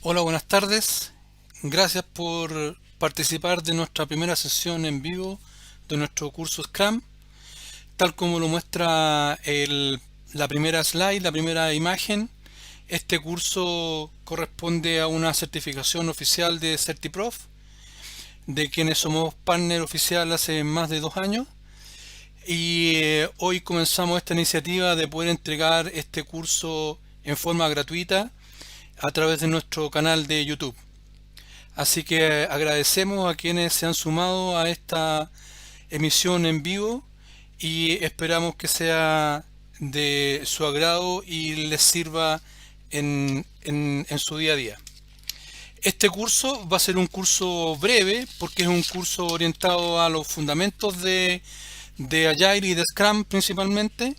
Hola, buenas tardes. Gracias por participar de nuestra primera sesión en vivo de nuestro curso Scrum. Tal como lo muestra la primera slide, la primera imagen, este curso corresponde a una certificación oficial de CertiProf, de quienes somos partner oficial hace más de 2 años. Y hoy comenzamos esta iniciativa de poder entregar este curso en forma gratuita a través de nuestro canal de YouTube. Así que agradecemos a quienes se han sumado a esta emisión en vivo y esperamos que sea de su agrado y les sirva en su día a día. Este curso va a ser un curso breve porque es un curso orientado a los fundamentos de Agile y de Scrum principalmente.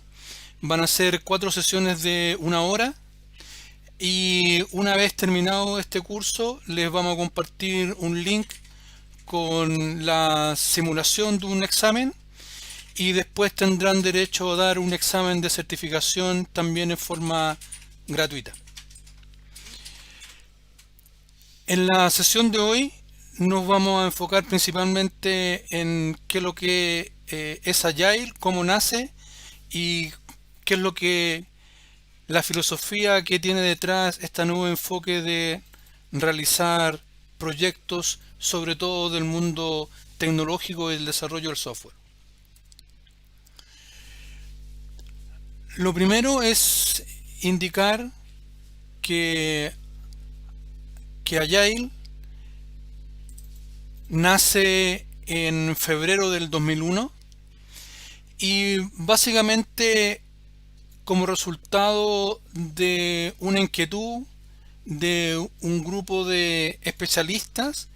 Van a ser 4 sesiones de 1 hora. Y una vez terminado este curso, les vamos a compartir un link con la simulación de un examen y después tendrán derecho a dar un examen de certificación también en forma gratuita. En la sesión de hoy nos vamos a enfocar principalmente en qué es lo que es Agile, cómo nace y qué es lo que la filosofía que tiene detrás este nuevo enfoque de realizar proyectos, sobre todo del mundo tecnológico y el desarrollo del software. Lo primero es indicar que, que Agile nace en febrero del 2001 y básicamente como resultado de una inquietud de un grupo de especialistas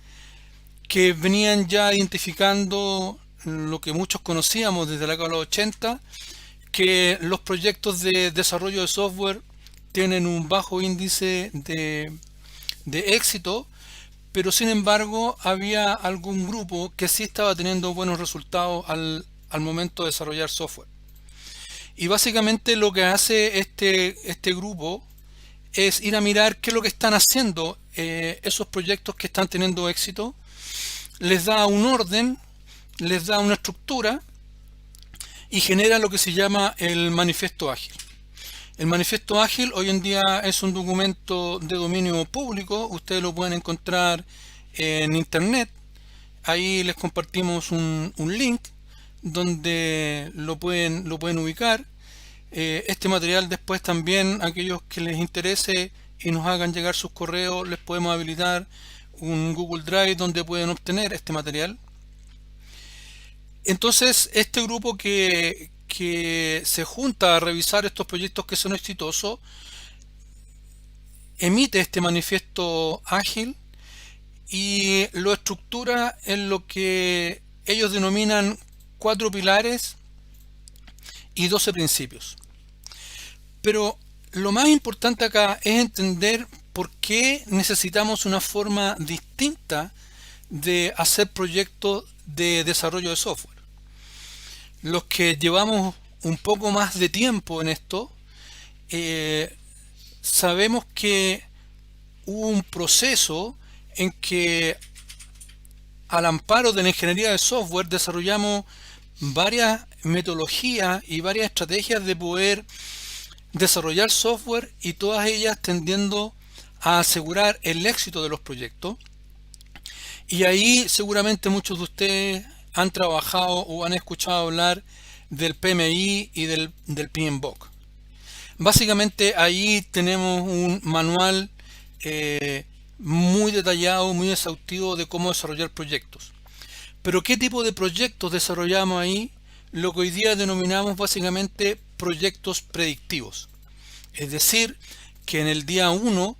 que venían ya identificando lo que muchos conocíamos desde la década de los 80, que los proyectos de desarrollo de software tienen un bajo índice de éxito, pero sin embargo había algún grupo que sí estaba teniendo buenos resultados al momento de desarrollar software. Y básicamente lo que hace este grupo es ir a mirar qué es lo que están haciendo esos proyectos que están teniendo éxito, les da un orden, les da una estructura y genera lo que se llama el manifiesto ágil. El manifiesto ágil hoy en día es un documento de dominio público, ustedes lo pueden encontrar en internet. Ahí les compartimos un link donde lo pueden ubicar. Este material después también, aquellos que les interese y nos hagan llegar sus correos, les podemos habilitar un Google Drive donde pueden obtener este material. Entonces, este grupo que se junta a revisar estos proyectos que son exitosos, emite este manifiesto ágil y lo estructura en lo que ellos denominan 4 pilares y 12 principios. Pero lo más importante acá es entender por qué necesitamos una forma distinta de hacer proyectos de desarrollo de software. Los que llevamos un poco más de tiempo en esto, eh, sabemos que hubo un proceso en que al amparo de la ingeniería de software desarrollamos varias metodologías y varias estrategias de poder desarrollar software y todas ellas tendiendo a asegurar el éxito de los proyectos. Y ahí seguramente muchos de ustedes han trabajado o han escuchado hablar del PMI y del PMBOK. Básicamente ahí tenemos un manual muy detallado, muy exhaustivo de cómo desarrollar proyectos. Pero ¿qué tipo de proyectos desarrollamos ahí? Lo que hoy día denominamos básicamente proyectos predictivos. Es decir, que en el día 1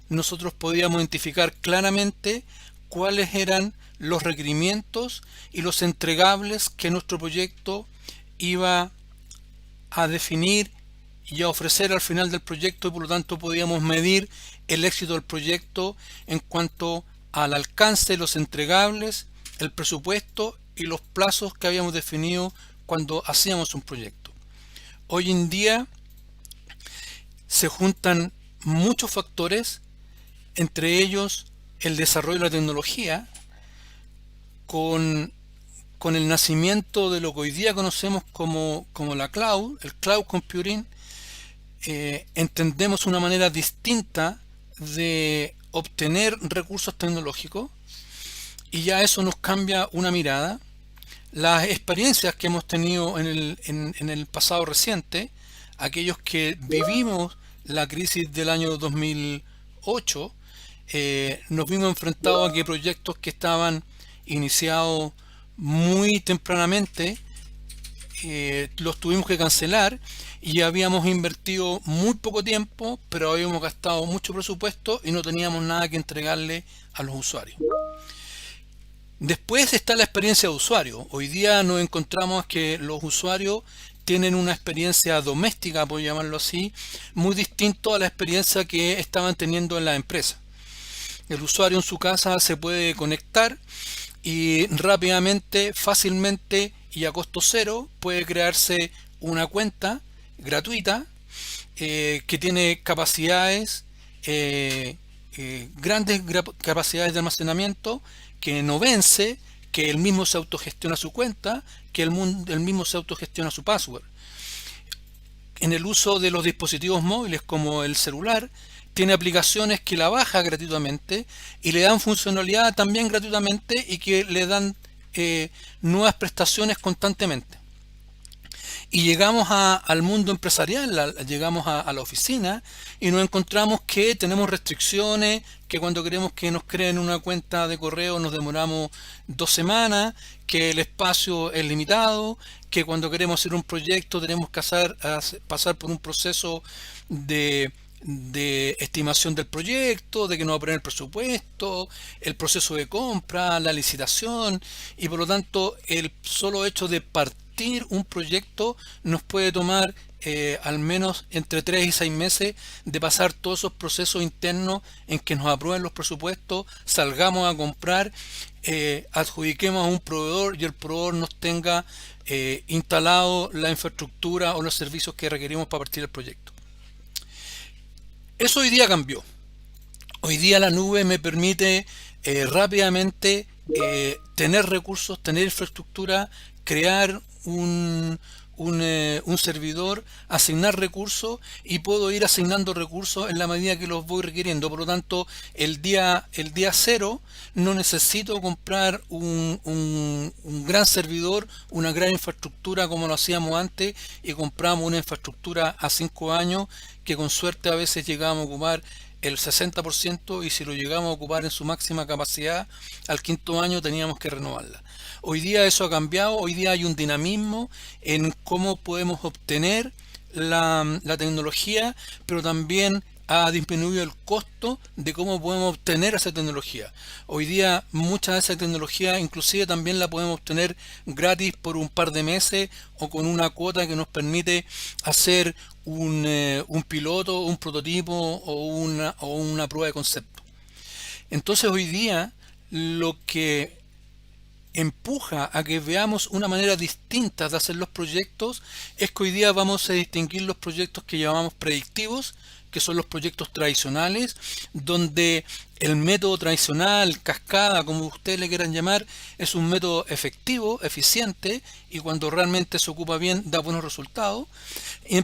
nosotros podíamos identificar claramente cuáles eran los requerimientos y los entregables que nuestro proyecto iba a definir y a ofrecer al final del proyecto, y por lo tanto podíamos medir el éxito del proyecto en cuanto al alcance de los entregables, el presupuesto y los plazos que habíamos definido cuando hacíamos un proyecto. Hoy en día se juntan muchos factores entre ellos el desarrollo de la tecnología, con, con el nacimiento de lo que hoy día conocemos como la cloud, el cloud computing. Entendemos una manera distinta de obtener recursos tecnológicos y ya eso nos cambia una mirada. Las experiencias que hemos tenido en el pasado reciente, aquellos que vivimos la crisis del año 2008, nos vimos enfrentados a que proyectos que estaban iniciados muy tempranamente los tuvimos que cancelar y habíamos invertido muy poco tiempo, pero habíamos gastado mucho presupuesto y no teníamos nada que entregarle a los usuarios. Después está la experiencia de usuario. Hoy día nos encontramos que los usuarios tienen una experiencia doméstica, por llamarlo así, muy distinto a la experiencia que estaban teniendo en la empresa. El usuario en su casa se puede conectar y rápidamente, fácilmente y a costo cero puede crearse una cuenta gratuita que tiene capacidades, grandes capacidades de almacenamiento, que no vence, que él mismo se autogestiona su cuenta, que él mismo se autogestiona su password. En el uso de los dispositivos móviles como el celular, tiene aplicaciones que la baja gratuitamente y le dan funcionalidad también gratuitamente y que le dan nuevas prestaciones constantemente. Y llegamos al mundo empresarial, llegamos a la oficina y nos encontramos que tenemos restricciones, que cuando queremos que nos creen una cuenta de correo nos demoramos 2 semanas, que el espacio es limitado, que cuando queremos hacer un proyecto tenemos que pasar por un proceso de estimación del proyecto, de que nos va a poner el presupuesto, el proceso de compra, la licitación, y por lo tanto el solo hecho de partir un proyecto nos puede tomar al menos entre 3 y 6 meses de pasar todos esos procesos internos en que nos aprueben los presupuestos, salgamos a comprar, adjudiquemos a un proveedor y el proveedor nos tenga instalado la infraestructura o los servicios que requerimos para partir el proyecto. Eso hoy día cambió. Hoy día la nube me permite rápidamente tener recursos, tener infraestructura, crear un servidor, asignar recursos y puedo ir asignando recursos en la medida que los voy requiriendo. Por lo tanto, el día cero no necesito comprar un gran servidor, una gran infraestructura como lo hacíamos antes y compramos una infraestructura a 5 años que con suerte a veces llegábamos a ocupar el 60% y si lo llegamos a ocupar en su máxima capacidad, al 5.º año teníamos que renovarla. Hoy día eso ha cambiado, hoy día hay un dinamismo en cómo podemos obtener la tecnología, pero también ha disminuido el costo de cómo podemos obtener esa tecnología. Hoy día mucha de esa tecnología inclusive también la podemos obtener gratis por un par de meses o con una cuota que nos permite hacer un piloto, un prototipo o una prueba de concepto. Entonces hoy día lo que empuja a que veamos una manera distinta de hacer los proyectos es que hoy día vamos a distinguir los proyectos que llamamos predictivos, que son los proyectos tradicionales, donde el método tradicional, cascada, como ustedes le quieran llamar, es un método efectivo, eficiente, y cuando realmente se ocupa bien da buenos resultados.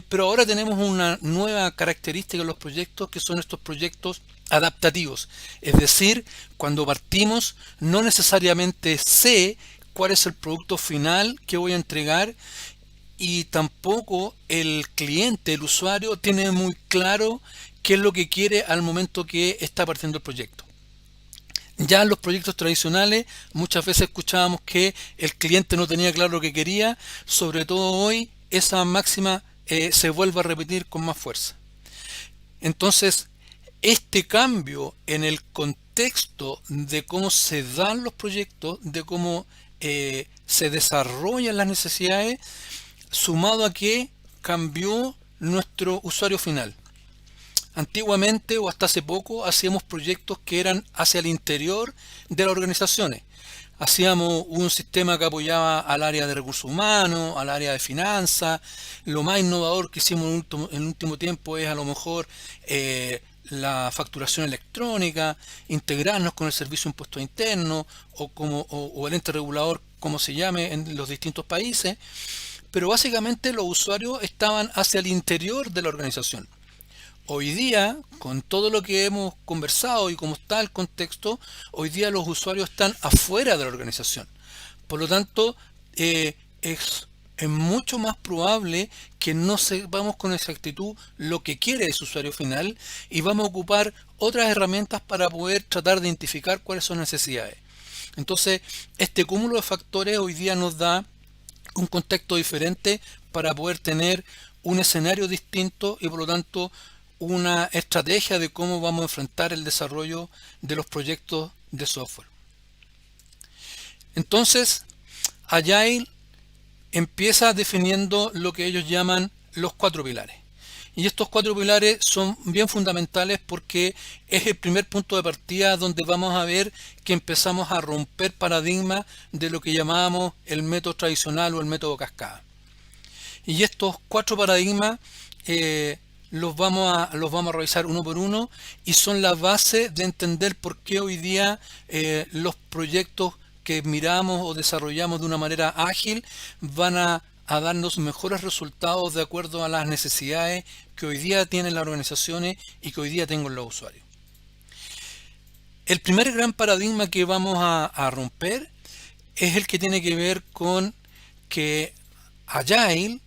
Pero ahora tenemos una nueva característica en los proyectos, que son estos proyectos adaptativos. Es decir, cuando partimos no necesariamente sé cuál es el producto final que voy a entregar y tampoco el cliente, el usuario, tiene muy claro qué es lo que quiere al momento que está partiendo el proyecto. Ya en los proyectos tradicionales muchas veces escuchábamos que el cliente no tenía claro lo que quería, sobre todo hoy esa máxima se vuelve a repetir con más fuerza. Entonces, este cambio en el contexto de cómo se dan los proyectos, de cómo se desarrollan las necesidades, sumado a que cambió nuestro usuario final. Antiguamente o hasta hace poco hacíamos proyectos que eran hacia el interior de las organizaciones. Hacíamos un sistema que apoyaba al área de recursos humanos, al área de finanzas. Lo más innovador que hicimos en el último tiempo es a lo mejor la facturación electrónica, integrarnos con el Servicio de Impuestos Internos o el ente regulador, como se llame en los distintos países, pero básicamente los usuarios estaban hacia el interior de la organización. Hoy día, con todo lo que hemos conversado y cómo está el contexto, hoy día los usuarios están afuera de la organización. Por lo tanto, es mucho más probable que no sepamos con exactitud lo que quiere ese usuario final y vamos a ocupar otras herramientas para poder tratar de identificar cuáles son las necesidades. Entonces, este cúmulo de factores hoy día nos da un contexto diferente para poder tener un escenario distinto y por lo tanto una estrategia de cómo vamos a enfrentar el desarrollo de los proyectos de software. Entonces, Agile empieza definiendo lo que ellos llaman los 4 pilares. Y estos 4 pilares son bien fundamentales porque es el primer punto de partida donde vamos a ver que empezamos a romper paradigmas de lo que llamábamos el método tradicional o el método cascada. Y estos 4 paradigmas los vamos a revisar uno por uno y son la base de entender por qué hoy día los proyectos que miramos o desarrollamos de una manera ágil van a darnos mejores resultados de acuerdo a las necesidades que hoy día tienen las organizaciones y que hoy día tengan los usuarios. El primer gran paradigma que vamos a romper es el que tiene que ver con que Agile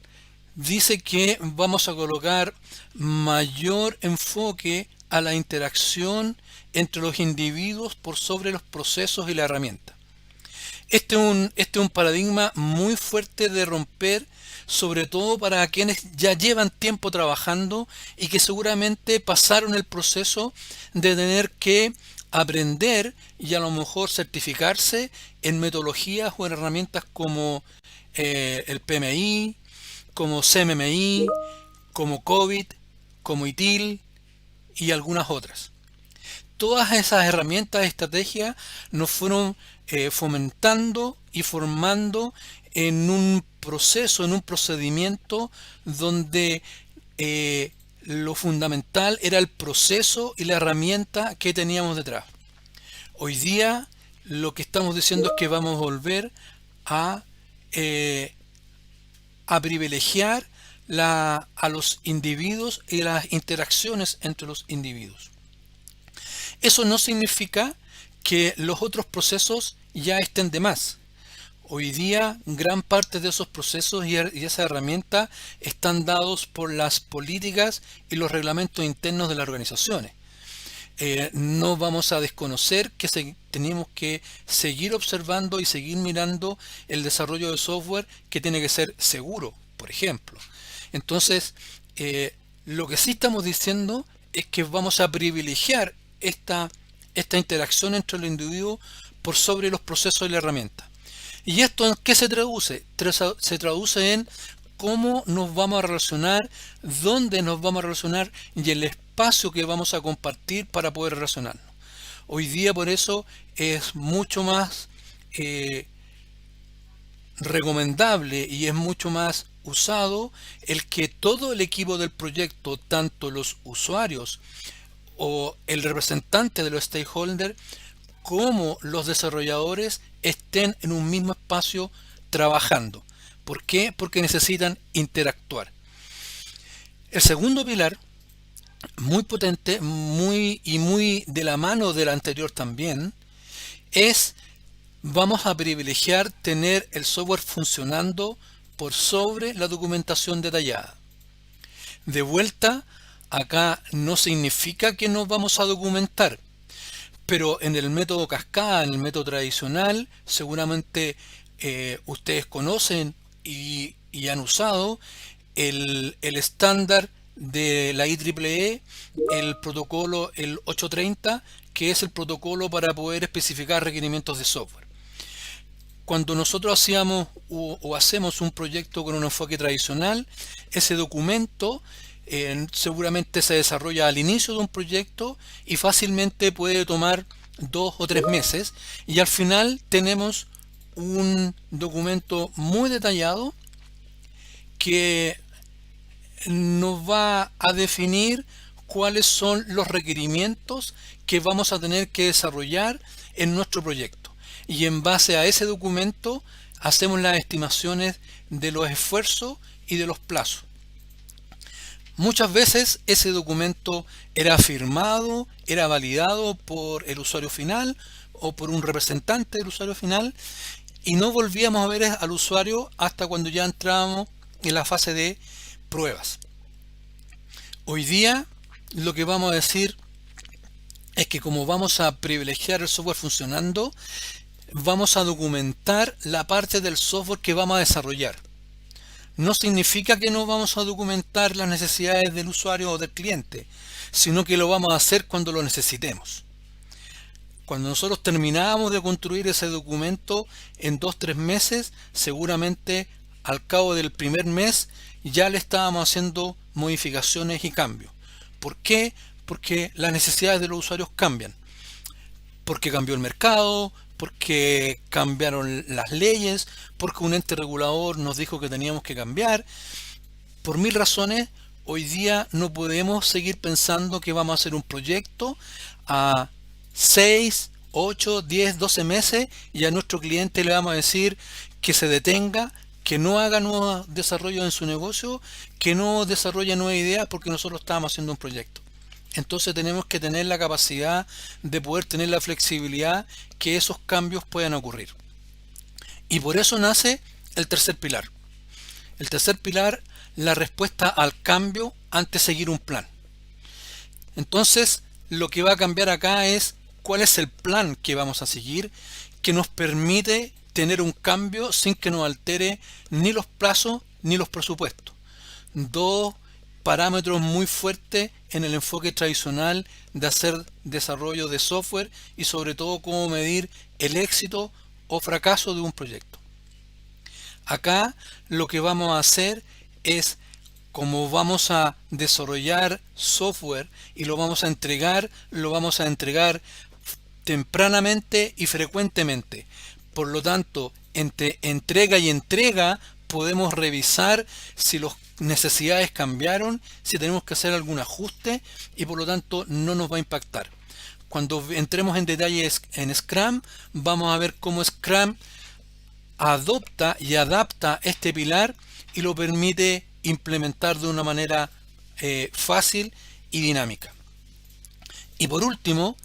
dice que vamos a colocar mayor enfoque a la interacción entre los individuos por sobre los procesos y la herramienta. Este es un paradigma muy fuerte de romper, sobre todo para quienes ya llevan tiempo trabajando y que seguramente pasaron el proceso de tener que aprender y a lo mejor certificarse en metodologías o en herramientas como el PMI, como CMMI, como COVID, como ITIL y algunas otras. Todas esas herramientas, estrategias nos fueron fomentando y formando en un proceso, en un procedimiento donde lo fundamental era el proceso y la herramienta que teníamos detrás. Hoy día lo que estamos diciendo es que vamos a volver a privilegiar a los individuos y las interacciones entre los individuos. Eso no significa que los otros procesos ya estén de más. Hoy día gran parte de esos procesos y esa herramienta están dados por las políticas y los reglamentos internos de las organizaciones. No vamos a desconocer que tenemos que seguir observando y seguir mirando el desarrollo de software que tiene que ser seguro, por ejemplo. Entonces, lo que sí estamos diciendo es que vamos a privilegiar esta interacción entre el individuo por sobre los procesos y la herramienta. ¿Y esto en qué se traduce? Se traduce en cómo nos vamos a relacionar, dónde nos vamos a relacionar y el espacio que vamos a compartir para poder relacionarnos. Hoy día por eso es mucho más recomendable y es mucho más usado el que todo el equipo del proyecto, tanto los usuarios o el representante de los stakeholders como los desarrolladores estén en un mismo espacio trabajando. ¿Por qué? Porque necesitan interactuar. El segundo pilar, muy potente, muy de la mano del anterior también, es vamos a privilegiar tener el software funcionando por sobre la documentación detallada. De vuelta, acá no significa que nos vamos a documentar, pero en el método cascada, en el método tradicional, seguramente ustedes conocen y han usado el estándar de la IEEE, el protocolo, el 830, que es el protocolo para poder especificar requerimientos de software. Cuando nosotros hacíamos o hacemos un proyecto con un enfoque tradicional, ese documento seguramente se desarrolla al inicio de un proyecto y fácilmente puede tomar 2 o 3 meses y al final tenemos un documento muy detallado que nos va a definir cuáles son los requerimientos que vamos a tener que desarrollar en nuestro proyecto. Y en base a ese documento hacemos las estimaciones de los esfuerzos y de los plazos. Muchas veces ese documento era firmado, era validado por el usuario final o por un representante del usuario final, y no volvíamos a ver al usuario hasta cuando ya entrábamos en la fase de pruebas. Hoy día lo que vamos a decir es que como vamos a privilegiar el software funcionando, vamos a documentar la parte del software que vamos a desarrollar. No significa que no vamos a documentar las necesidades del usuario o del cliente, sino que lo vamos a hacer cuando lo necesitemos. Cuando nosotros terminamos de construir ese documento en 2-3 meses, seguramente al cabo del primer mes ya le estábamos haciendo modificaciones y cambios. ¿Por qué? Porque las necesidades de los usuarios cambian. Porque cambió el mercado, porque cambiaron las leyes, porque un ente regulador nos dijo que teníamos que cambiar. Por 1000 razones, hoy día no podemos seguir pensando que vamos a hacer un proyecto a 6, 8, 10, 12 meses y a nuestro cliente le vamos a decir que se detenga, que no haga nuevos desarrollos en su negocio, que no desarrolle nuevas ideas porque nosotros estábamos haciendo un proyecto. Entonces tenemos que tener la capacidad de poder tener la flexibilidad que esos cambios puedan ocurrir. Y por eso nace el tercer pilar. El tercer pilar, la respuesta al cambio ante seguir un plan. Entonces, lo que va a cambiar acá es cuál es el plan que vamos a seguir que nos permite tener un cambio sin que nos altere ni los plazos ni los presupuestos. Dos parámetros muy fuertes en el enfoque tradicional de hacer desarrollo de software y sobre todo cómo medir el éxito o fracaso de un proyecto. Acá lo que vamos a hacer es, como vamos a desarrollar software y lo vamos a entregar tempranamente y frecuentemente. Por lo tanto, entre entrega y entrega podemos revisar si las necesidades cambiaron, si tenemos que hacer algún ajuste y por lo tanto no nos va a impactar. Cuando entremos en detalles en Scrum, vamos a ver cómo Scrum adopta y adapta este pilar y lo permite implementar de una manera fácil y dinámica. Y por último,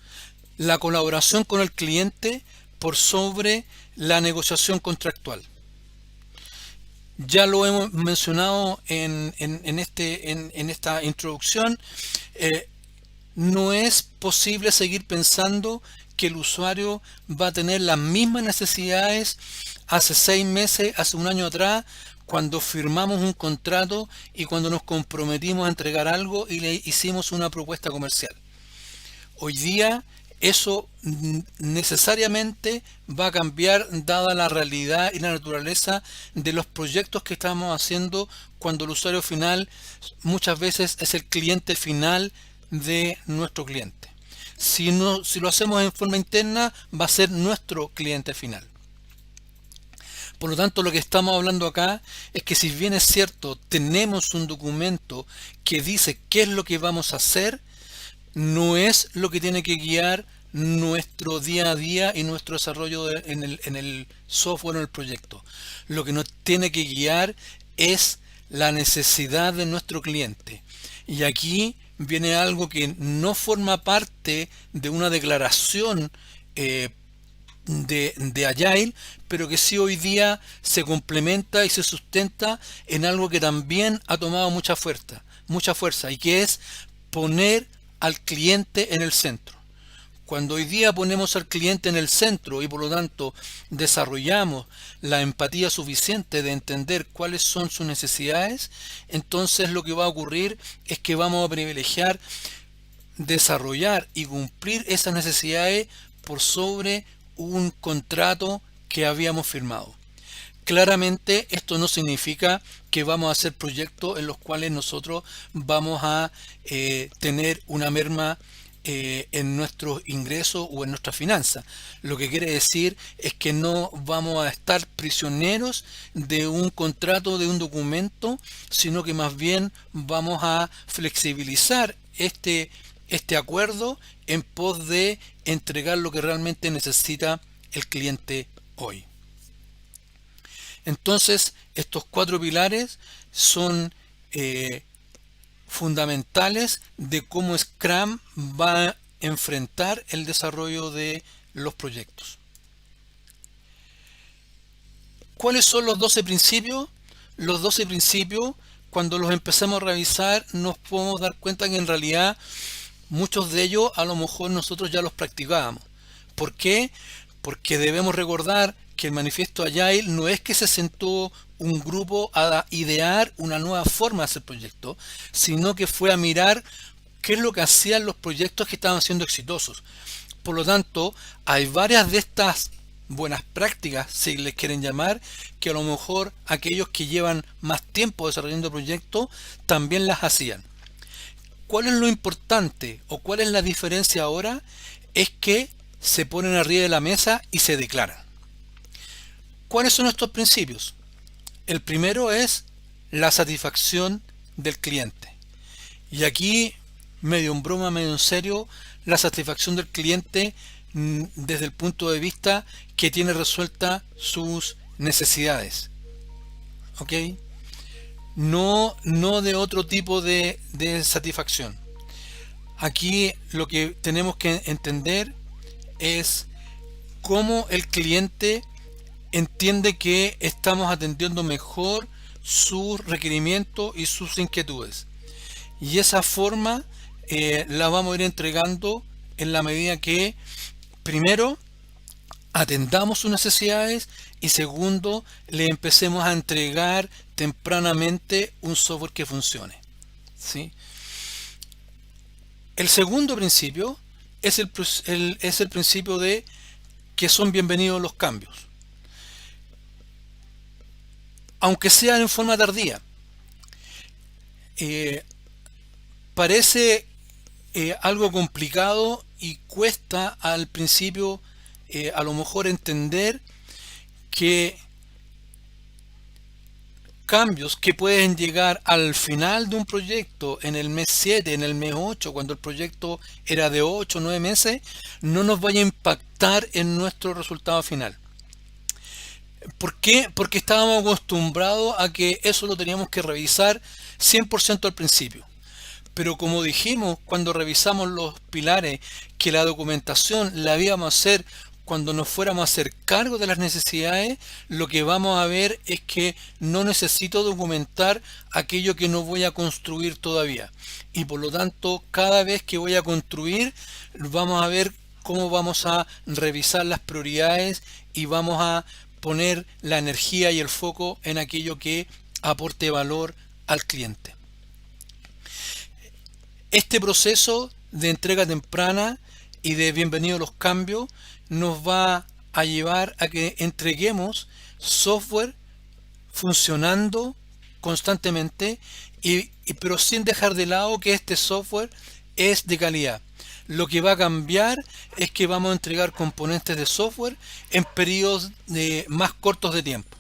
la colaboración con el cliente por sobre la negociación contractual. Ya lo hemos mencionado en esta introducción. No es posible seguir pensando que el usuario va a tener las mismas necesidades hace 6 meses, hace un año atrás, cuando firmamos un contrato y cuando nos comprometimos a entregar algo y le hicimos una propuesta comercial. Hoy día eso necesariamente va a cambiar dada la realidad y la naturaleza de los proyectos que estamos haciendo, cuando el usuario final muchas veces es el cliente final de nuestro cliente. Si lo hacemos en forma interna, va a ser nuestro cliente final. Por lo tanto, lo que estamos hablando acá es que, si bien es cierto, tenemos un documento que dice qué es lo que vamos a hacer, no es lo que tiene que guiar nuestro día a día y nuestro desarrollo en el software o en el proyecto. Lo que nos tiene que guiar es la necesidad de nuestro cliente. Y aquí viene algo que no forma parte de una declaración de Agile, pero que sí hoy día se complementa y se sustenta en algo que también ha tomado mucha fuerza, y que es poner al cliente en el centro. Cuando hoy día ponemos al cliente en el centro y por lo tanto desarrollamos la empatía suficiente de entender cuáles son sus necesidades, entonces lo que va a ocurrir es que vamos a privilegiar desarrollar y cumplir esas necesidades por sobre un contrato que habíamos firmado. Claramente esto no significa que vamos a hacer proyectos en los cuales nosotros vamos a tener una merma en nuestros ingresos o en nuestras finanzas. Lo que quiere decir es que no vamos a estar prisioneros de un contrato, de un documento, sino que más bien vamos a flexibilizar este acuerdo en pos de entregar lo que realmente necesita el cliente hoy. Entonces, estos 4 pilares son fundamentales de cómo Scrum va a enfrentar el desarrollo de los proyectos. ¿Cuáles son los 12 principios? Los 12 principios, cuando los empecemos a revisar, nos podemos dar cuenta que en realidad muchos de ellos a lo mejor nosotros ya los practicábamos. ¿Por qué? Porque debemos recordar que el manifiesto Agile no es que se sentó un grupo a idear una nueva forma de hacer proyectos, sino que fue a mirar qué es lo que hacían los proyectos que estaban siendo exitosos. Por lo tanto, hay varias de estas buenas prácticas, si les quieren llamar, que a lo mejor aquellos que llevan más tiempo desarrollando proyectos también las hacían. ¿Cuál es lo importante o cuál es la diferencia ahora? Es que se ponen arriba de la mesa y se declaran. ¿Cuáles son estos principios? El primero es la satisfacción del cliente. Y aquí, medio en broma, medio en serio, la satisfacción del cliente desde el punto de vista que tiene resuelta sus necesidades. ¿Ok? No de otro tipo de satisfacción. Aquí lo que tenemos que entender es cómo el cliente entiende que estamos atendiendo mejor sus requerimientos y sus inquietudes. Y esa forma la vamos a ir entregando en la medida que, primero, atendamos sus necesidades y segundo, le empecemos a entregar tempranamente un software que funcione. ¿Sí? El segundo principio es el principio de que son bienvenidos los cambios, aunque sean en forma tardía. Parece algo complicado y cuesta al principio a lo mejor entender que cambios que pueden llegar al final de un proyecto en el mes 7, en el mes 8, cuando el proyecto era de 8 o 9 meses, no nos vaya a impactar en nuestro resultado final. ¿Por qué? Porque estábamos acostumbrados a que eso lo teníamos que revisar 100% al principio. Pero como dijimos cuando revisamos los pilares, que la documentación la íbamos a hacer cuando nos fuéramos a hacer cargo de las necesidades, lo que vamos a ver es que no necesito documentar aquello que no voy a construir todavía. Y por lo tanto, cada vez que voy a construir, vamos a ver cómo vamos a revisar las prioridades y vamos a poner la energía y el foco en aquello que aporte valor al cliente. Este proceso de entrega temprana y de bienvenido a los cambios nos va a llevar a que entreguemos software funcionando constantemente pero sin dejar de lado que este software es de calidad. Lo que va a cambiar es que vamos a entregar componentes de software en periodos más cortos de tiempo.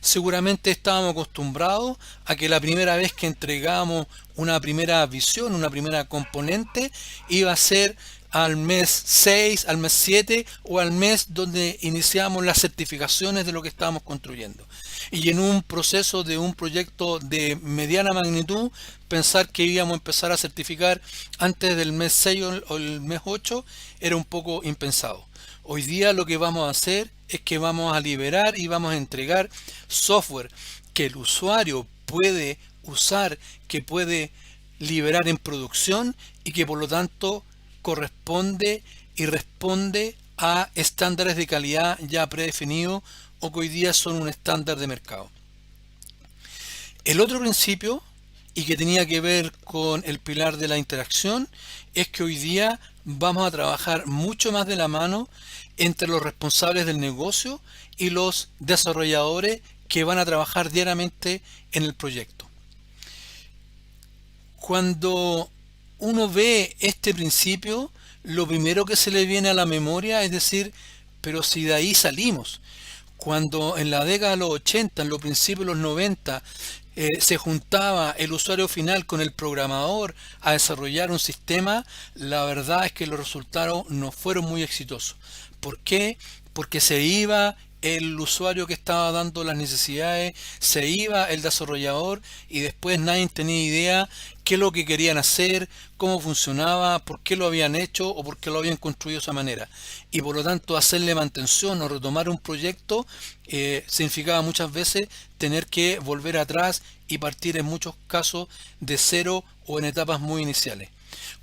Seguramente estábamos acostumbrados a que la primera vez que entregamos una primera visión, una primera componente, iba a ser al mes 6, al mes 7 o al mes donde iniciamos las certificaciones de lo que estábamos construyendo. Y en un proceso de un proyecto de mediana magnitud, pensar que íbamos a empezar a certificar antes del mes 6 o el mes 8 era un poco impensado. Hoy día lo que vamos a hacer es que vamos a liberar y vamos a entregar software que el usuario puede usar, que puede liberar en producción y que por lo tanto corresponde y responde a estándares de calidad ya predefinidos o que hoy día son un estándar de mercado. El otro principio, y que tenía que ver con el pilar de la interacción, es que hoy día vamos a trabajar mucho más de la mano entre los responsables del negocio y los desarrolladores que van a trabajar diariamente en el proyecto. Cuando uno ve este principio, lo primero que se le viene a la memoria es decir, pero si de ahí salimos. Cuando en la década de los 80, en los principios de los 90, se juntaba el usuario final con el programador a desarrollar un sistema, la verdad es que los resultados no fueron muy exitosos. ¿Por qué? Porque se iba el usuario que estaba dando las necesidades, se iba el desarrollador y después nadie tenía idea qué es lo que querían hacer, cómo funcionaba, por qué lo habían hecho o por qué lo habían construido de esa manera. Y por lo tanto hacerle mantención o retomar un proyecto significaba muchas veces tener que volver atrás y partir en muchos casos de cero o en etapas muy iniciales.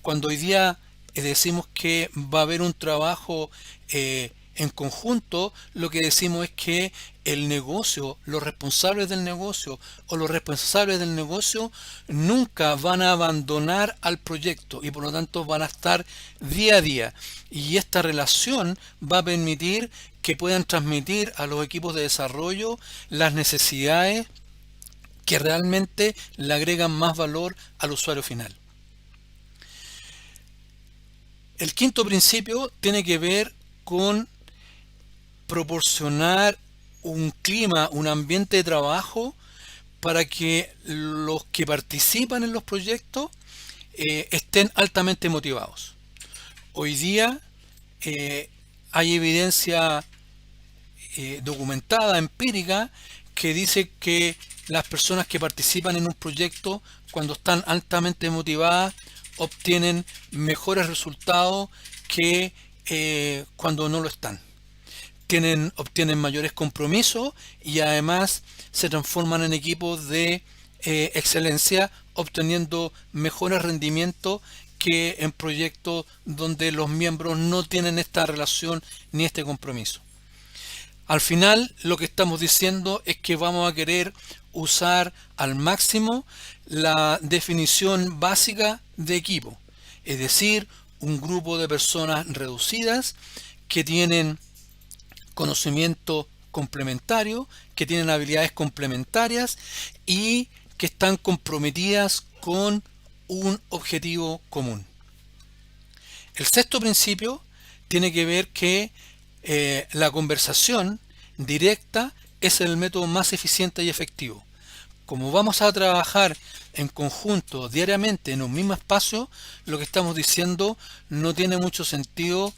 Cuando hoy día decimos que va a haber un trabajo en conjunto, lo que decimos es que el negocio, los responsables del negocio o los responsables del negocio nunca van a abandonar al proyecto y por lo tanto van a estar día a día. Y esta relación va a permitir que puedan transmitir a los equipos de desarrollo las necesidades que realmente le agregan más valor al usuario final. El quinto principio tiene que ver con proporcionar un clima, un ambiente de trabajo para que los que participan en los proyectos estén altamente motivados. Hoy día hay evidencia documentada, empírica, que dice que las personas que participan en un proyecto, cuando están altamente motivadas, obtienen mejores resultados que cuando no lo están. Obtienen mayores compromisos y además se transforman en equipos de excelencia, obteniendo mejores rendimientos que en proyectos donde los miembros no tienen esta relación ni este compromiso. Al final, lo que estamos diciendo es que vamos a querer usar al máximo la definición básica de equipo, es decir, un grupo de personas reducidas que tienen conocimiento complementario, que tienen habilidades complementarias y que están comprometidas con un objetivo común. El sexto principio tiene que ver que la conversación directa es el método más eficiente y efectivo. Como vamos a trabajar en conjunto diariamente en un mismo espacio, lo que estamos diciendo no tiene mucho sentido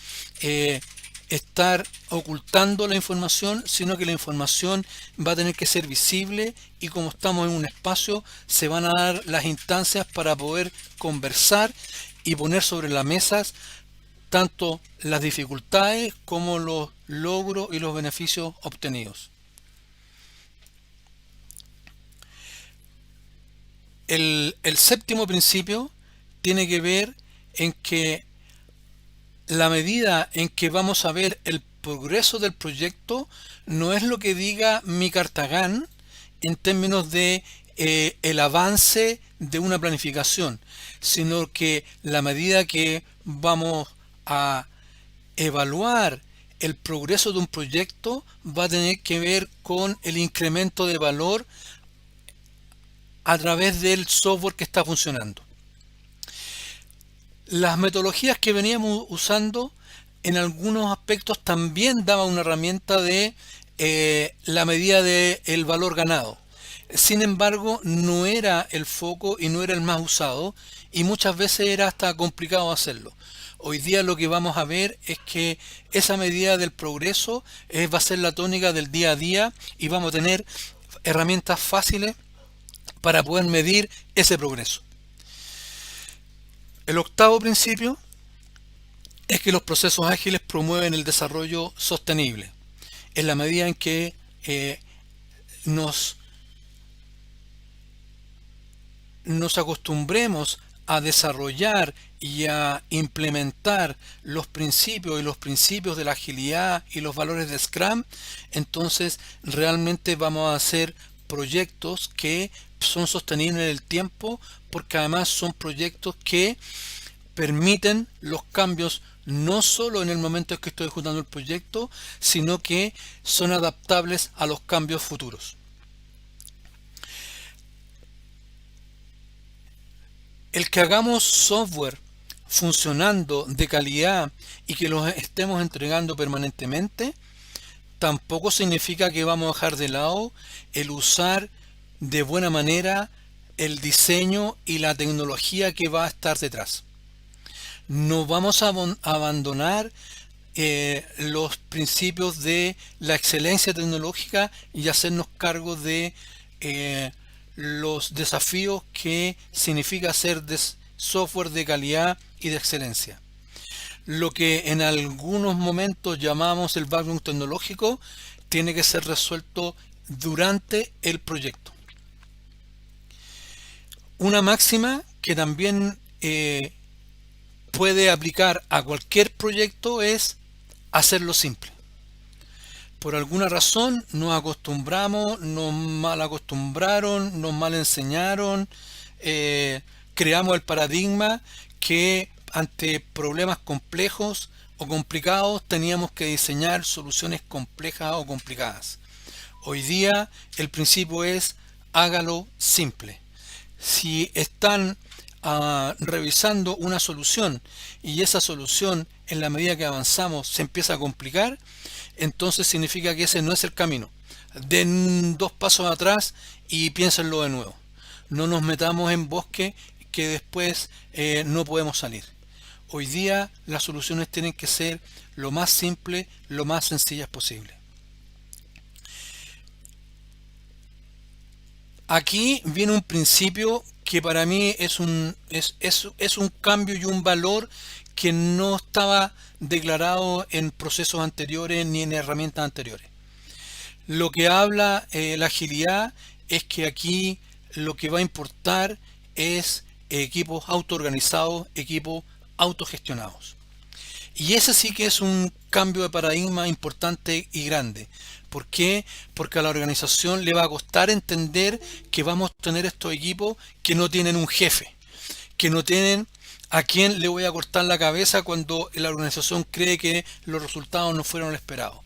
estar ocultando la información, sino que la información va a tener que ser visible y como estamos en un espacio se van a dar las instancias para poder conversar y poner sobre la mesa tanto las dificultades como los logros y los beneficios obtenidos. El séptimo principio tiene que ver en que la medida en que vamos a ver el progreso del proyecto no es lo que diga mi Cartagán en términos de el avance de una planificación, sino que la medida que vamos a evaluar el progreso de un proyecto va a tener que ver con el incremento de valor a través del software que está funcionando. Las metodologías que veníamos usando en algunos aspectos también daban una herramienta de la medida del valor ganado. Sin embargo, no era el foco y no era el más usado y muchas veces era hasta complicado hacerlo. Hoy día lo que vamos a ver es que esa medida del progreso va a ser la tónica del día a día y vamos a tener herramientas fáciles para poder medir ese progreso. El octavo principio es que los procesos ágiles promueven el desarrollo sostenible. En la medida en que nos acostumbremos a desarrollar y a implementar los principios de la agilidad y los valores de Scrum, entonces realmente vamos a hacer proyectos que son sostenibles en el tiempo, porque además son proyectos que permiten los cambios no solo en el momento en que estoy ejecutando el proyecto, sino que son adaptables a los cambios futuros. El que hagamos software funcionando de calidad y que los estemos entregando permanentemente, tampoco significa que vamos a dejar de lado el usar de buena manera el diseño y la tecnología que va a estar detrás. No vamos a abandonar los principios de la excelencia tecnológica y hacernos cargo de los desafíos que significa hacer software de calidad y de excelencia. Lo que en algunos momentos llamamos el backlog tecnológico tiene que ser resuelto durante el proyecto. Una máxima que también puede aplicar a cualquier proyecto es hacerlo simple. Por alguna razón nos acostumbramos, nos mal acostumbraron, nos mal enseñaron, creamos el paradigma que ante problemas complejos o complicados teníamos que diseñar soluciones complejas o complicadas. Hoy día el principio es hágalo simple. Si están revisando una solución y esa solución en la medida que avanzamos se empieza a complicar, entonces significa que ese no es el camino. Den 2 pasos atrás y piénsenlo de nuevo. No nos metamos en bosque que después no podemos salir. Hoy día las soluciones tienen que ser lo más simple, lo más sencillas posible. Aquí viene un principio que para mí es un cambio y un valor que no estaba declarado en procesos anteriores ni en herramientas anteriores. Lo que habla la agilidad es que aquí lo que va a importar es equipos autoorganizados, equipos autogestionados. Y ese sí que es un cambio de paradigma importante y grande. ¿Por qué? Porque a la organización le va a costar entender que vamos a tener estos equipos que no tienen un jefe, que no tienen a quién le voy a cortar la cabeza cuando la organización cree que los resultados no fueron los esperados.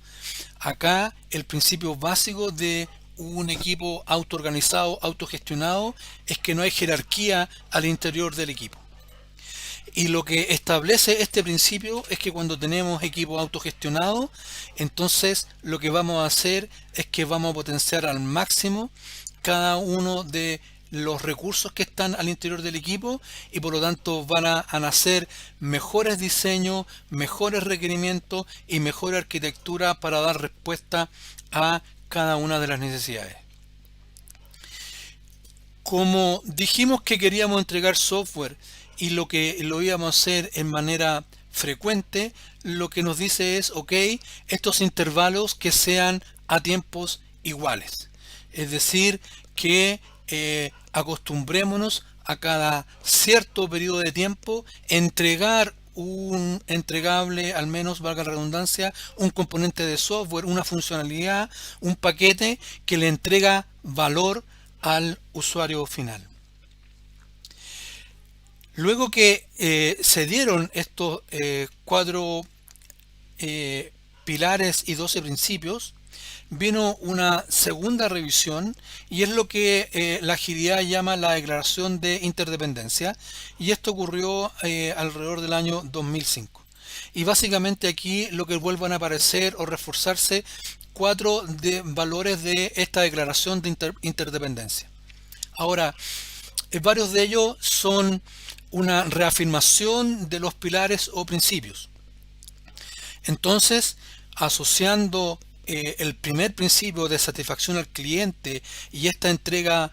Acá el principio básico de un equipo autoorganizado, autogestionado, es que no hay jerarquía al interior del equipo. Y lo que establece este principio es que cuando tenemos equipos autogestionados, entonces lo que vamos a hacer es que vamos a potenciar al máximo cada uno de los recursos que están al interior del equipo y por lo tanto van a nacer mejores diseños, mejores requerimientos y mejor arquitectura para dar respuesta a cada una de las necesidades. Como dijimos que queríamos entregar software y lo que lo íbamos a hacer en manera frecuente, lo que nos dice es, ok, estos intervalos que sean a tiempos iguales. Es decir, que acostumbrémonos a cada cierto periodo de tiempo entregar un entregable, al menos valga la redundancia, un componente de software, una funcionalidad, un paquete que le entrega valor al usuario final. Luego que se dieron estos 4 pilares y 12 principios, vino una segunda revisión y es lo que la agilidad llama la declaración de interdependencia, y esto ocurrió alrededor del año 2005. Y básicamente aquí lo que vuelvan a aparecer o reforzarse 4 valores de esta declaración de interdependencia. Ahora, varios de ellos son una reafirmación de los pilares o principios. Entonces, asociando el primer principio de satisfacción al cliente y esta entrega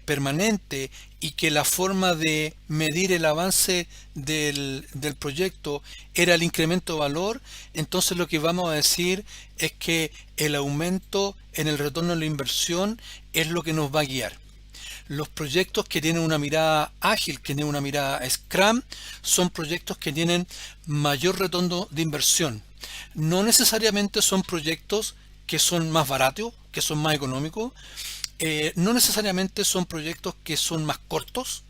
permanente, y que la forma de medir el avance del proyecto era el incremento de valor, entonces lo que vamos a decir es que el aumento en el retorno de la inversión es lo que nos va a guiar. Los proyectos que tienen una mirada ágil, que tienen una mirada Scrum, son proyectos que tienen mayor retorno de inversión. No necesariamente son proyectos que son más baratos, que son más económicos. No necesariamente son proyectos que son más cortos,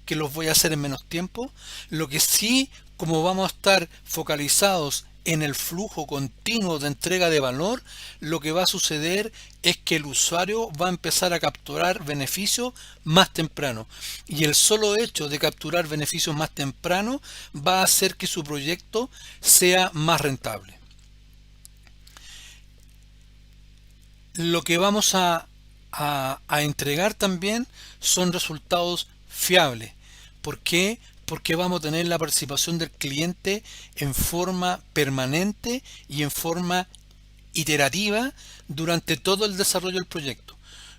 que los voy a hacer en menos tiempo. Lo que sí, como vamos a estar focalizados en el flujo continuo de entrega de valor, lo que va a suceder es que el usuario va a empezar a capturar beneficios más temprano. Y el solo hecho de capturar beneficios más temprano va a hacer que su proyecto sea más rentable. Lo que vamos a entregar también son resultados fiables. ¿Por qué? Porque vamos a tener la participación del cliente en forma permanente y en forma iterativa durante todo el desarrollo del proyecto.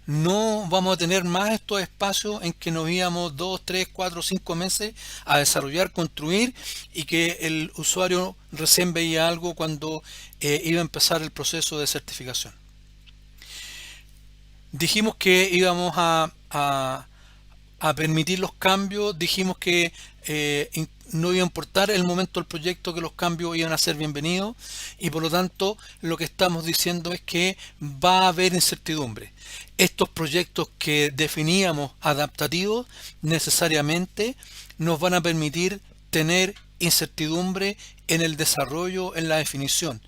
No vamos a tener más estos espacios en que nos íbamos 2, 3, 4, 5 meses a desarrollar, construir y que el usuario recién veía algo cuando iba a empezar el proceso de certificación. Dijimos que íbamos a permitir los cambios, dijimos que no iba a importar el momento del proyecto, que los cambios iban a ser bienvenidos y por lo tanto lo que estamos diciendo es que va a haber incertidumbre. Estos proyectos que definíamos adaptativos necesariamente nos van a permitir tener incertidumbre en el desarrollo, en la definición.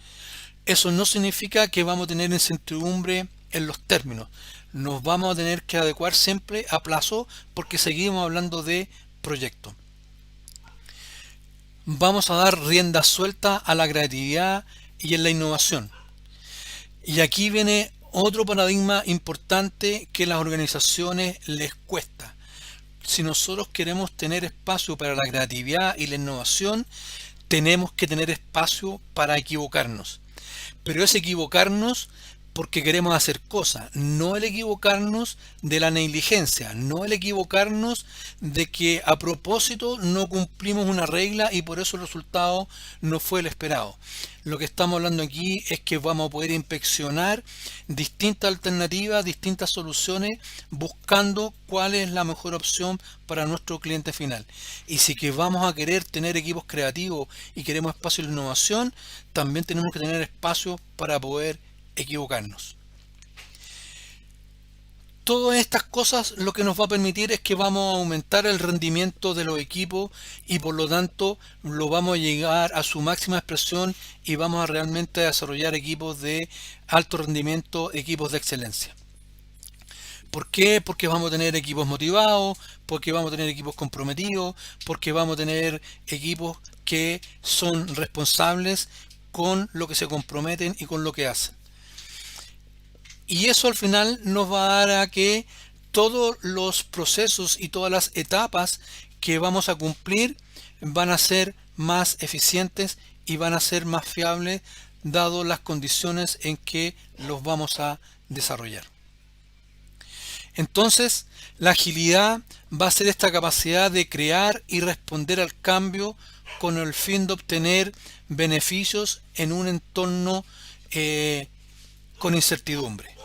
Eso no significa que vamos a tener incertidumbre en los términos. Nos vamos a tener que adecuar siempre a plazo porque seguimos hablando de proyecto. Vamos a dar rienda suelta a la creatividad y en la innovación. Y aquí viene otro paradigma importante que a las organizaciones les cuesta. Si nosotros queremos tener espacio para la creatividad y la innovación, tenemos que tener espacio para equivocarnos. Pero es equivocarnos porque queremos hacer cosas, no el equivocarnos de la negligencia, no el equivocarnos de que a propósito no cumplimos una regla y por eso el resultado no fue el esperado. Lo que estamos hablando aquí es que vamos a poder inspeccionar distintas alternativas, distintas soluciones, buscando cuál es la mejor opción para nuestro cliente final. Y si que vamos a querer tener equipos creativos y queremos espacio de innovación, también tenemos que tener espacio para poder equivocarnos. Todas estas cosas lo que nos va a permitir es que vamos a aumentar el rendimiento de los equipos y por lo tanto lo vamos a llegar a su máxima expresión y vamos a realmente desarrollar equipos de alto rendimiento, equipos de excelencia. ¿Por qué? Porque vamos a tener equipos motivados, porque vamos a tener equipos comprometidos, porque vamos a tener equipos que son responsables con lo que se comprometen y con lo que hacen. Y eso al final nos va a dar a que todos los procesos y todas las etapas que vamos a cumplir van a ser más eficientes y van a ser más fiables dado las condiciones en que los vamos a desarrollar. Entonces, la agilidad va a ser esta capacidad de crear y responder al cambio con el fin de obtener beneficios en un entorno con incertidumbre.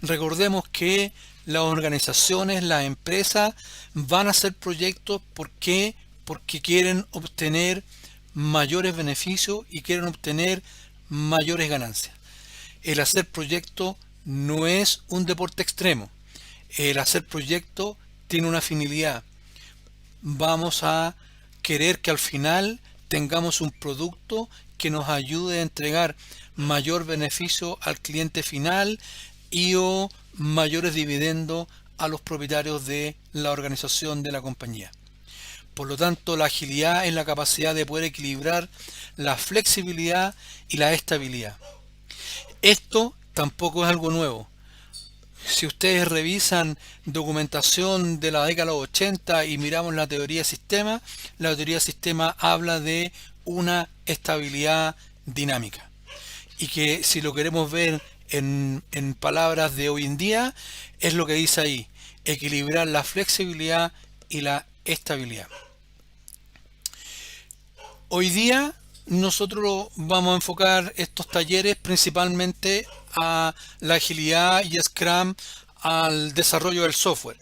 Recordemos que las organizaciones, las empresas van a hacer proyectos porque quieren obtener mayores beneficios y quieren obtener mayores ganancias. El hacer proyectos no es un deporte extremo. El hacer proyectos tiene una finalidad. Vamos a querer que al final tengamos un producto que nos ayude a entregar mayor beneficio al cliente final y o mayores dividendos a los propietarios de la organización de la compañía. Por lo tanto, la agilidad es la capacidad de poder equilibrar la flexibilidad y la estabilidad. Esto tampoco es algo nuevo. Si ustedes revisan documentación de la década de los 80 y miramos la teoría de sistema habla de una estabilidad dinámica. Y que si lo queremos ver en palabras de hoy en día, es lo que dice ahí, equilibrar la flexibilidad y la estabilidad. Hoy día nosotros vamos a enfocar estos talleres principalmente a la agilidad y Scrum al desarrollo del software.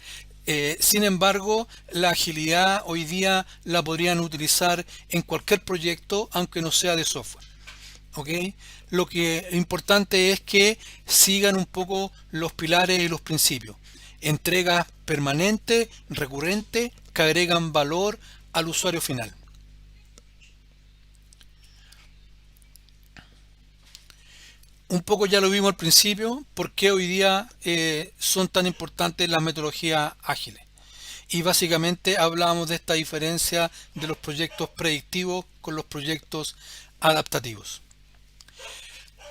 Sin embargo, la agilidad hoy día la podrían utilizar en cualquier proyecto, aunque no sea de software. ¿Ok? Lo que importante es que sigan un poco los pilares y los principios. Entregas permanentes, recurrentes, que agregan valor al usuario final. Un poco ya lo vimos al principio, por qué hoy día son tan importantes las metodologías ágiles. Y básicamente hablábamos de esta diferencia de los proyectos predictivos con los proyectos adaptativos.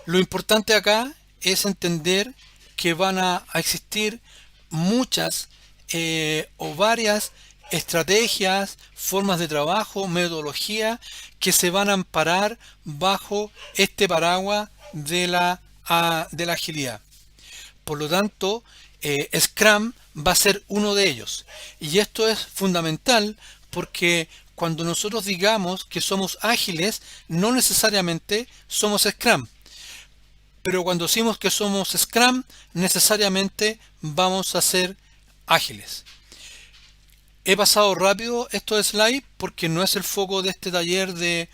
Lo importante acá es entender que van a existir muchas o varias estrategias, formas de trabajo, metodología que se van a amparar bajo este paraguas de la agilidad. Por lo tanto, Scrum va a ser uno de ellos. Y esto es fundamental porque cuando nosotros digamos que somos ágiles, no necesariamente somos Scrum. Pero cuando decimos que somos Scrum, necesariamente vamos a ser ágiles. He pasado rápido estos slides porque no es el foco de este taller de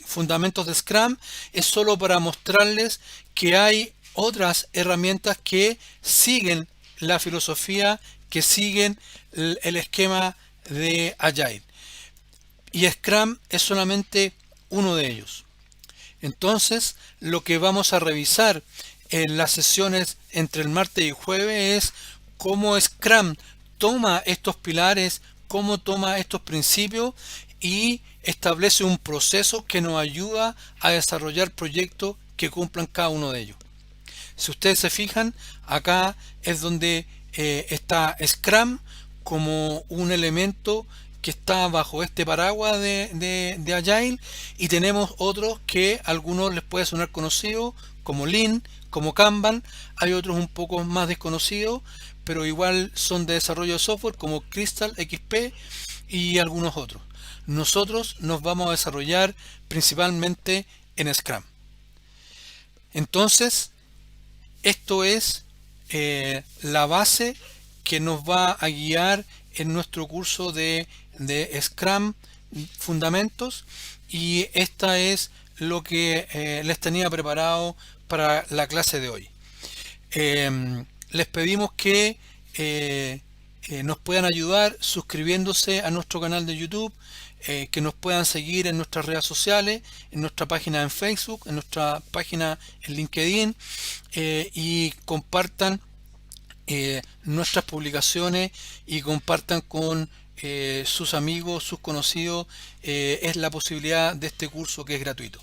fundamentos de Scrum. Es solo para mostrarles que hay otras herramientas que siguen la filosofía, que siguen el esquema de Agile. Y Scrum es solamente uno de ellos. Entonces, lo que vamos a revisar en las sesiones entre el martes y jueves es cómo Scrum toma estos pilares, cómo toma estos principios y establece un proceso que nos ayuda a desarrollar proyectos que cumplan cada uno de ellos. Si ustedes se fijan, acá es donde está Scrum como un elemento que está bajo este paraguas de Agile, y tenemos otros que a algunos les puede sonar conocido, como Lean, como Kanban. Hay otros un poco más desconocidos, pero igual son de desarrollo de software, como Crystal, XP y algunos otros. Nosotros nos vamos a desarrollar principalmente en Scrum. Entonces, esto es la base que nos va a guiar en nuestro curso de Scrum Fundamentos, y esta es lo que les tenía preparado para la clase de hoy. Les pedimos que nos puedan ayudar suscribiéndose a nuestro canal de YouTube, que nos puedan seguir en nuestras redes sociales, en nuestra página en Facebook, en nuestra página en LinkedIn, y compartan nuestras publicaciones y compartan con sus amigos, sus conocidos. Es la posibilidad de este curso, que es gratuito.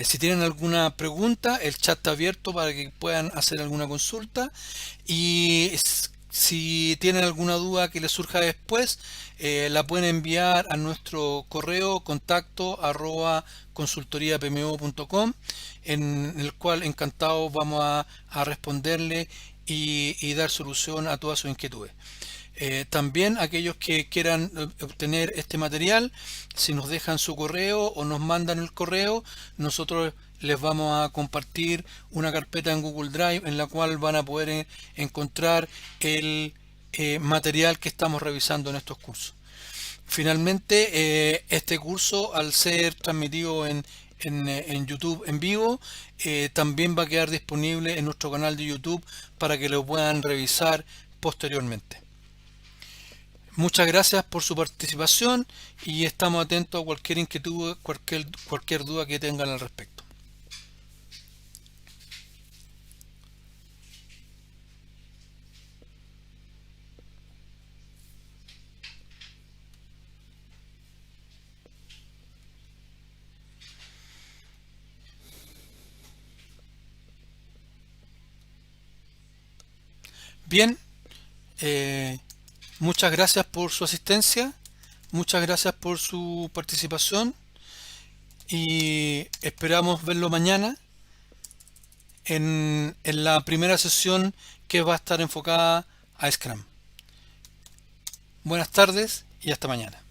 Si tienen alguna pregunta, el chat está abierto para que puedan hacer alguna consulta, y si tienen alguna duda que les surja después, la pueden enviar a nuestro correo contacto@consultoriapmo.com, en el cual encantados vamos a responderle y dar solución a todas sus inquietudes. También aquellos que quieran obtener este material, si nos dejan su correo o nos mandan el correo, nosotros les vamos a compartir una carpeta en Google Drive en la cual van a poder encontrar el material que estamos revisando en estos cursos. Finalmente, este curso, al ser transmitido en YouTube en vivo, también va a quedar disponible en nuestro canal de YouTube para que lo puedan revisar posteriormente. Muchas gracias por su participación y estamos atentos a cualquier inquietud, cualquier duda que tengan al respecto. Bien, muchas gracias por su asistencia, muchas gracias por su participación, y esperamos verlo mañana en la primera sesión, que va a estar enfocada a Scrum. Buenas tardes y hasta mañana.